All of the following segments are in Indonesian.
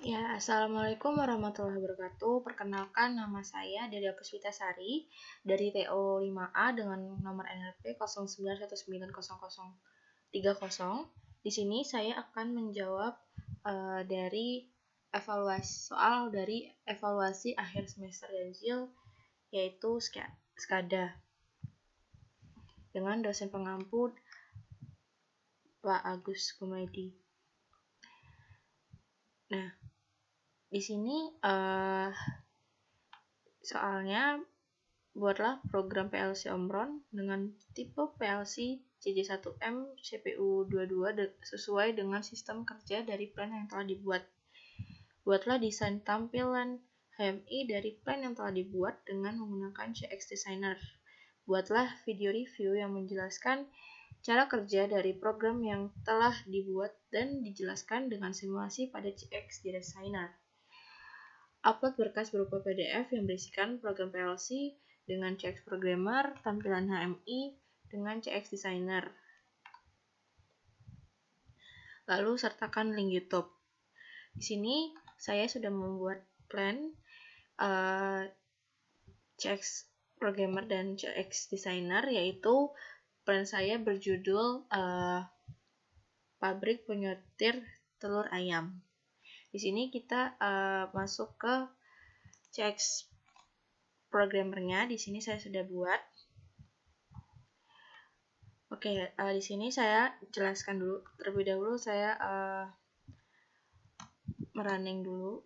Ya, Assalamualaikum warahmatullahi wabarakatuh. Perkenalkan, nama saya Delia Puspitasari dari TO 5A dengan nomor NRP 09190030. Di sini saya akan menjawab dari evaluasi akhir semester ganjil, yaitu SKADA, dengan dosen pengampu Pak Agus Gumedi. Nah, di sini soalnya buatlah program PLC Omron dengan tipe PLC CJ1M CPU 22 sesuai dengan sistem kerja dari plan yang telah dibuat. Buatlah desain tampilan HMI dari plan yang telah dibuat dengan menggunakan CX Designer. Buatlah video review yang menjelaskan cara kerja dari program yang telah dibuat dan dijelaskan dengan simulasi pada CX Designer. Upload berkas berupa PDF yang berisikan program PLC dengan CX Programmer, tampilan HMI dengan CX Designer. Lalu sertakan link YouTube. Di sini saya sudah membuat plan CX Programmer dan CX Designer, yaitu plan saya berjudul pabrik penyortir telur ayam. Di sini kita masuk ke CX Programmernya. Di sini saya sudah buat. Oke, di sini saya jelaskan dulu. Terlebih dahulu saya merunning dulu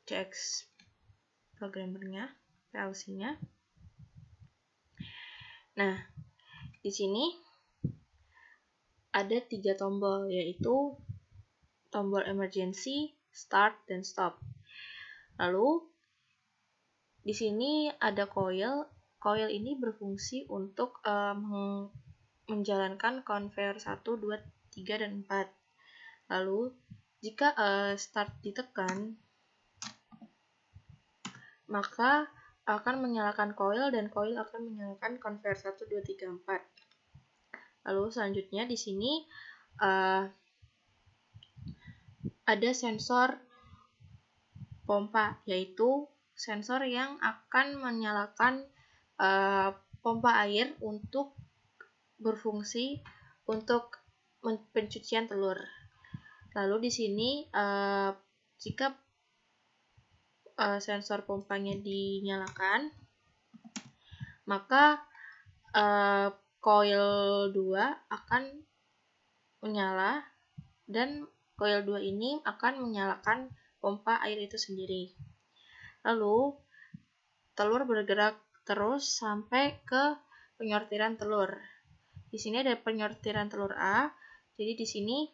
CX Programmernya, PLC-nya. Nah, di sini ada 3 tombol, yaitu tombol emergency, start, dan stop. Lalu di sini ada coil. Coil ini berfungsi untuk menjalankan conveyor 1, 2, 3, dan 4. Lalu jika start ditekan, maka akan menyalakan coil dan coil akan menyalakan conveyor 1, 2, 3, 4. Lalu selanjutnya di sini ada sensor pompa, yaitu sensor yang akan menyalakan pompa air untuk berfungsi untuk pencucian telur. Lalu di sini jika sensor pompanya dinyalakan, maka coil 2 akan menyala dan coil 2 ini akan menyalakan pompa air itu sendiri. Lalu telur bergerak terus sampai ke penyortiran telur. Di sini ada penyortiran telur A. Jadi di sini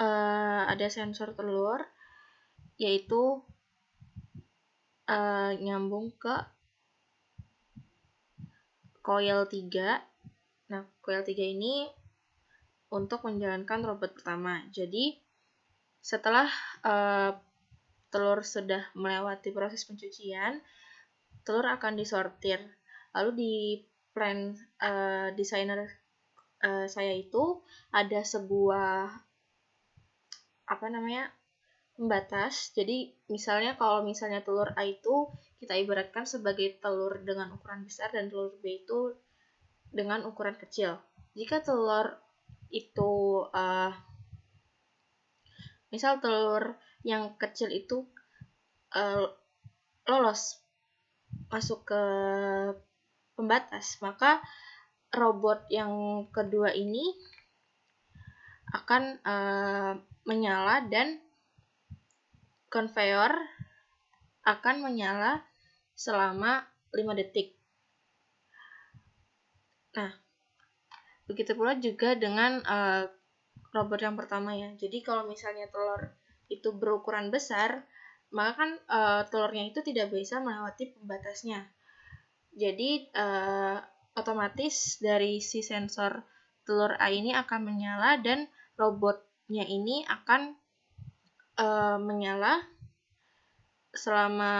ada sensor telur, yaitu nyambung ke coil 3. Nah, coil 3 ini untuk menjalankan robot pertama. Jadi setelah telur sudah melewati proses pencucian, telur akan disortir. Lalu di plan designer saya itu ada sebuah pembatas. Jadi kalau misalnya telur A itu kita ibaratkan sebagai telur dengan ukuran besar dan telur B itu dengan ukuran kecil. Jika telur itu misal telur yang kecil itu lolos masuk ke pembatas, maka robot yang kedua ini akan menyala dan conveyor akan menyala selama 5 detik. Nah, begitu pula juga dengan robot yang pertama ya. Jadi kalau misalnya telur itu berukuran besar, maka kan telurnya itu tidak bisa melewati pembatasnya. Jadi otomatis dari si sensor telur A ini akan menyala dan robotnya ini akan menyala selama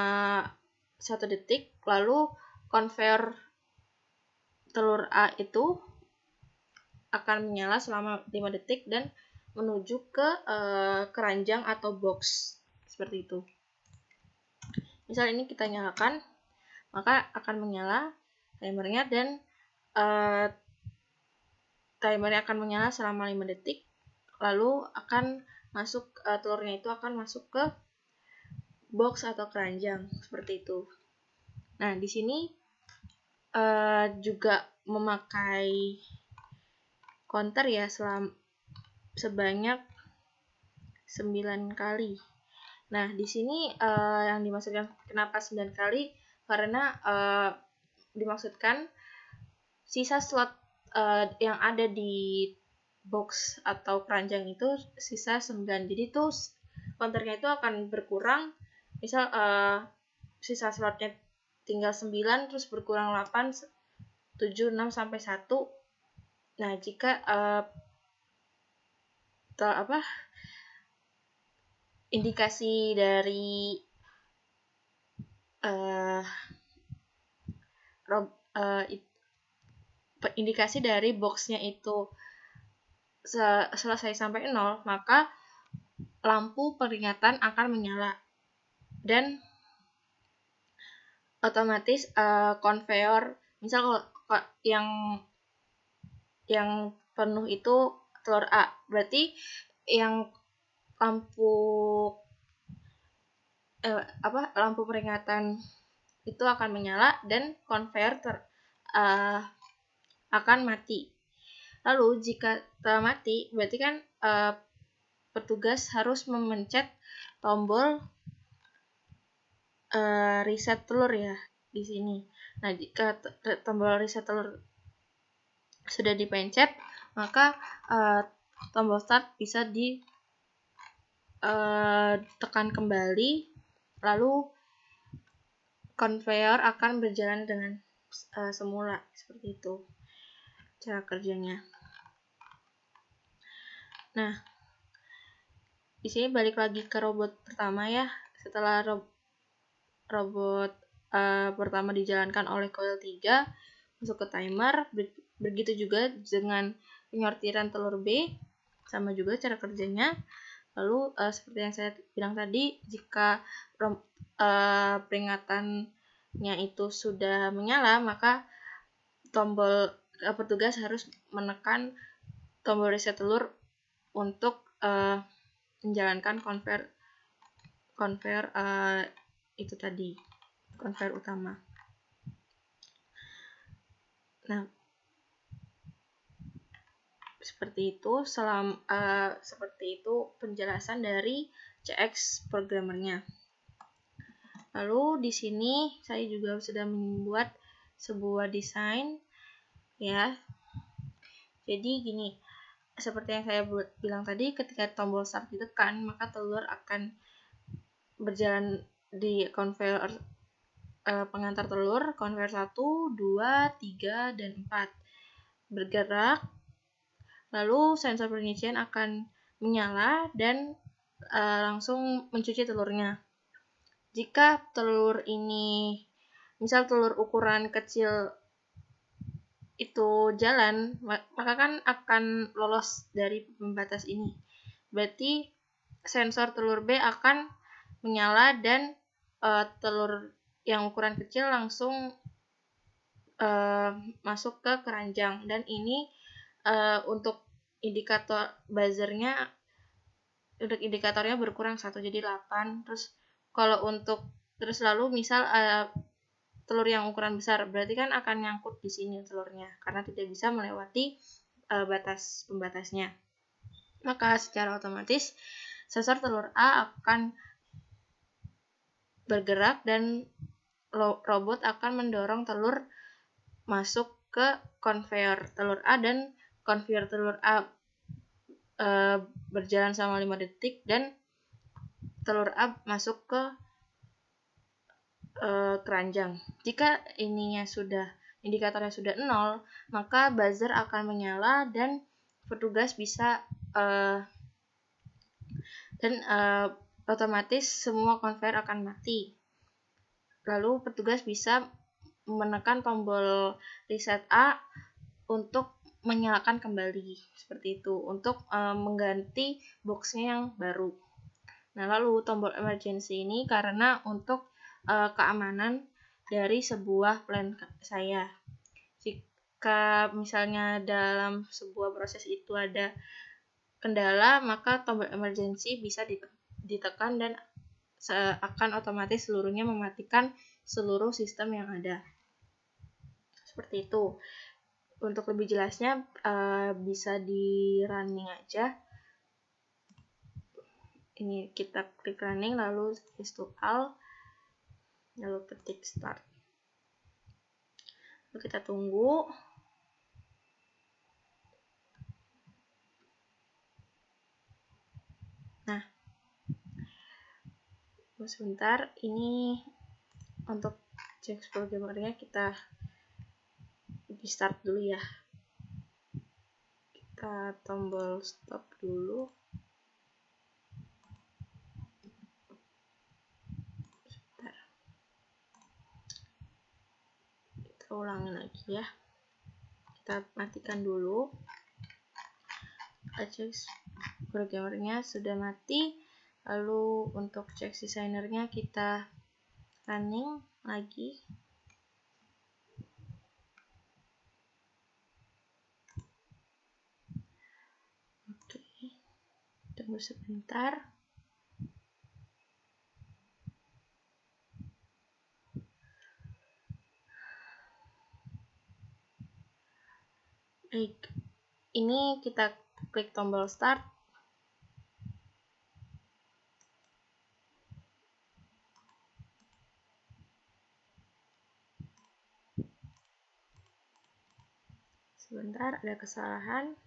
1 detik. Lalu conveyor telur A itu akan menyala selama 5 detik dan menuju ke keranjang atau box seperti itu. Misal ini kita nyalakan, maka akan menyala timernya dan timernya akan menyala selama 5 detik. Lalu akan masuk telurnya itu akan masuk ke box atau keranjang seperti itu. Nah, di sini juga memakai counter ya sebanyak 9 kali. Nah, di sini yang dimaksudkan kenapa 9 kali? Karena dimaksudkan sisa slot yang ada di box atau keranjang itu sisa 9. Jadi itu counternya itu akan berkurang. Misal sisa slotnya tinggal 9 terus berkurang 8, 7, 6 sampai 1. Nah, jika indikasi dari indikasi dari boxnya itu selesai sampai 0, maka lampu peringatan akan menyala dan otomatis conveyor, misal yang penuh itu telur A, berarti yang lampu peringatan itu akan menyala dan conveyor akan mati. Lalu jika telah mati, berarti kan petugas harus memencet tombol reset telur ya di sini. Nah, jika tombol reset telur sudah dipencet, maka tombol start bisa ditekan kembali, lalu conveyor akan berjalan dengan semula seperti itu cara kerjanya. Nah, di sini balik lagi ke robot pertama ya. Setelah robot pertama dijalankan oleh coil 3 masuk ke timer, begitu juga dengan penyortiran telur B, sama juga cara kerjanya. Lalu seperti yang saya bilang tadi, jika peringatannya itu sudah menyala, maka petugas harus menekan tombol reset telur untuk menjalankan conveyor itu tadi, conveyor utama. Nah, seperti itu penjelasan dari CX programmernya. Lalu di sini saya juga sudah membuat sebuah desain ya. Jadi gini, seperti yang saya bilang tadi, ketika tombol start ditekan, maka telur akan berjalan di conveyor pengantar telur, conveyor 1, 2, 3, dan 4 bergerak. Lalu sensor penyucian akan menyala dan langsung mencuci telurnya. Jika telur ini, misal telur ukuran kecil itu jalan, maka kan akan lolos dari pembatas ini. Berarti sensor telur B akan menyala dan telur yang ukuran kecil langsung masuk ke keranjang. Dan ini untuk indikatornya berkurang 1, jadi 8. Terus lalu misal telur yang ukuran besar, berarti kan akan nyangkut di sini telurnya karena tidak bisa melewati batas pembatasnya. Maka secara otomatis sensor telur A akan bergerak dan robot akan mendorong telur masuk ke conveyor telur A, dan conveyor telur A berjalan selama 5 detik dan telur A masuk ke keranjang. Jika indikatornya sudah 0, maka buzzer akan menyala dan petugas bisa otomatis semua conveyor akan mati. Lalu petugas bisa menekan tombol reset A untuk menyalakan kembali seperti itu untuk mengganti boxnya yang baru. Nah, lalu tombol emergency ini karena untuk keamanan dari sebuah plan saya. Jika misalnya dalam sebuah proses itu ada kendala, maka tombol emergency bisa ditekan dan akan otomatis seluruhnya mematikan seluruh sistem yang ada. Seperti itu. Untuk lebih jelasnya bisa di running aja. Ini kita klik running, lalu install, lalu ketik start. Lalu kita tunggu. Nah, sebentar, ini untuk cek programmernya kita di start dulu ya. Kita tombol stop dulu. Sebentar. Kita ulangi lagi ya. Kita matikan dulu. Kita cek programmernya sudah mati. Lalu untuk cek designernya kita running lagi. Oke, tunggu sebentar. Baik, ini kita klik tombol start. Sebentar, ada kesalahan.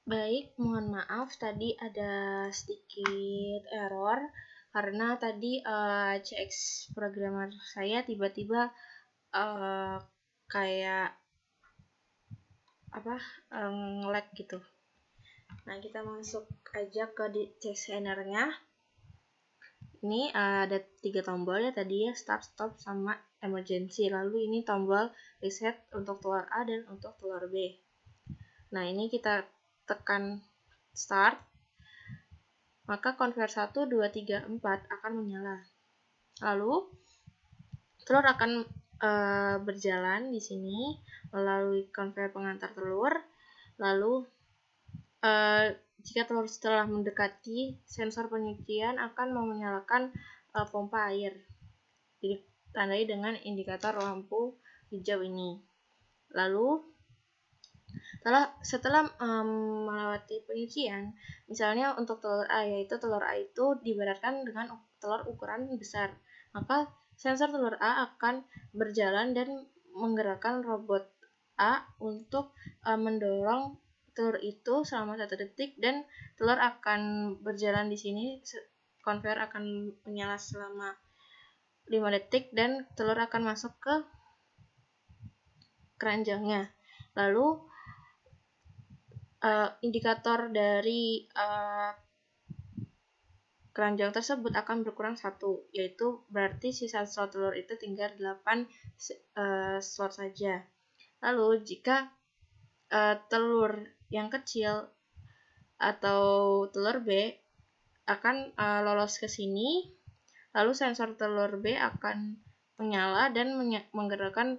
Baik, mohon maaf tadi ada sedikit error karena tadi CX programmer saya tiba-tiba kayak nge-lag gitu. Nah, kita masuk aja ke designernya. Ini ada 3 tombol ya tadi ya, start, stop, sama emergency. Lalu ini tombol reset untuk telur A dan untuk telur B. Nah, ini kita tekan start, maka convert 1, 2, 3, 4 akan menyala. Lalu telur akan berjalan di sini melalui konveyor pengantar telur. Lalu jika telur setelah mendekati sensor penyucian akan menyalakan pompa air, ditandai dengan indikator lampu hijau ini. Lalu setelah melewati penyucian, misalnya untuk telur A, yaitu telur A itu diibaratkan dengan telur ukuran besar, maka sensor telur A akan berjalan dan menggerakkan robot A untuk mendorong telur itu selama 1 detik dan telur akan berjalan di sini, konveyor akan menyala selama 5 detik dan telur akan masuk ke keranjangnya. Lalu indikator dari keranjang tersebut akan berkurang 1, yaitu berarti sisa slot telur itu tinggal 8 slot saja. Lalu jika telur yang kecil atau telur B akan lolos ke sini, lalu sensor telur B akan menyala dan menggerakkan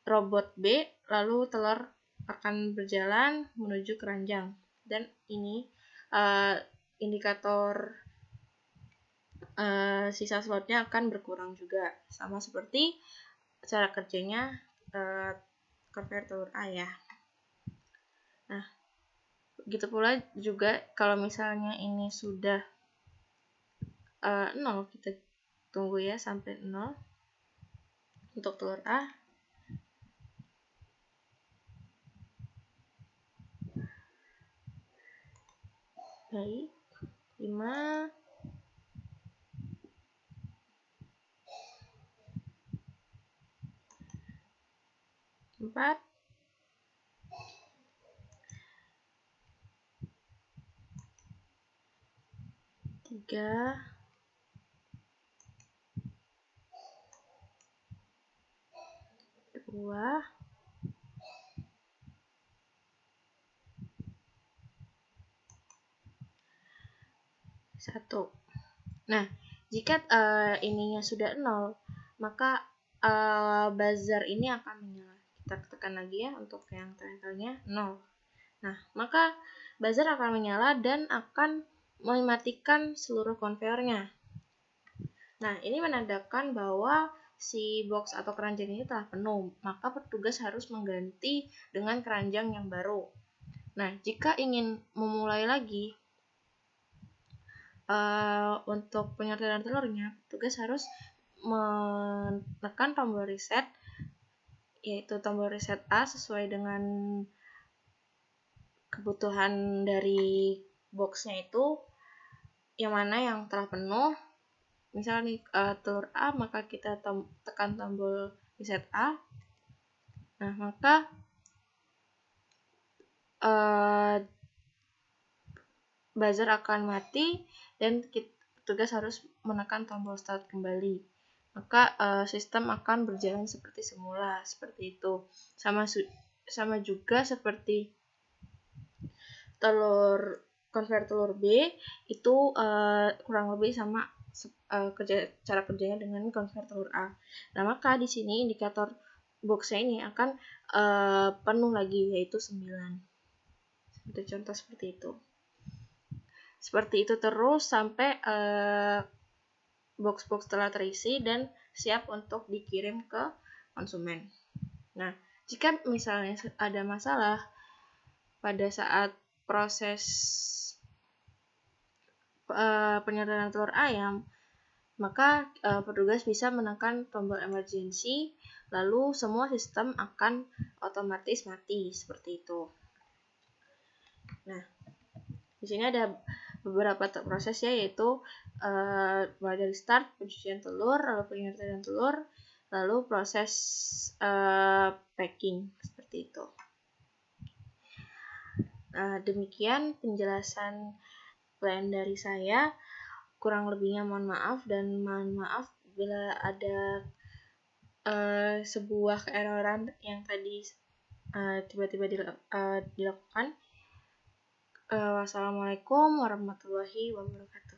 robot B, lalu telur akan berjalan menuju keranjang. Dan ini indikator sisa slotnya akan berkurang juga, sama seperti cara kerjanya konveyor telur A ya. Nah, begitu pula juga kalau misalnya ini sudah 0, kita tunggu ya sampai 0 untuk telur A. Baik, 5, 4, 3, 2 1. Nah, jika ininya sudah 0, maka buzzer ini akan menyala. Kita tekan lagi ya untuk yang terakhirnya 0. Nah, maka buzzer akan menyala dan akan mematikan seluruh konveyornya. Nah, ini menandakan bahwa si box atau keranjang ini telah penuh, maka petugas harus mengganti dengan keranjang yang baru. Nah, jika ingin memulai lagi untuk penyortiran telurnya, petugas harus menekan tombol reset, yaitu tombol reset A sesuai dengan kebutuhan dari boxnya itu, yang mana yang telah penuh. Misalnya nih telur A, maka kita tekan tombol reset A. Nah, maka buzzer akan mati dan petugas harus menekan tombol start kembali. Maka sistem akan berjalan seperti semula, seperti itu. Sama juga seperti konver telur B itu kurang lebih sama cara kerjanya dengan konver telur A. Nah, maka di sini indikator boxnya ini akan penuh lagi, yaitu 9. Itu contoh seperti itu. Seperti itu terus sampai box-box telah terisi dan siap untuk dikirim ke konsumen. Nah, jika misalnya ada masalah pada saat proses penyortiran telur ayam, maka petugas bisa menekan tombol emergency, lalu semua sistem akan otomatis mati, seperti itu. Nah, di sini ada beberapa proses ya, yaitu mulai dari start, pencucian telur, lalu penyortiran telur, lalu proses packing, seperti itu. Demikian penjelasan plan dari saya. Kurang lebihnya mohon maaf, dan mohon maaf bila ada sebuah keeroran yang tadi tiba-tiba dilakukan. Wassalamualaikum warahmatullahi wabarakatuh.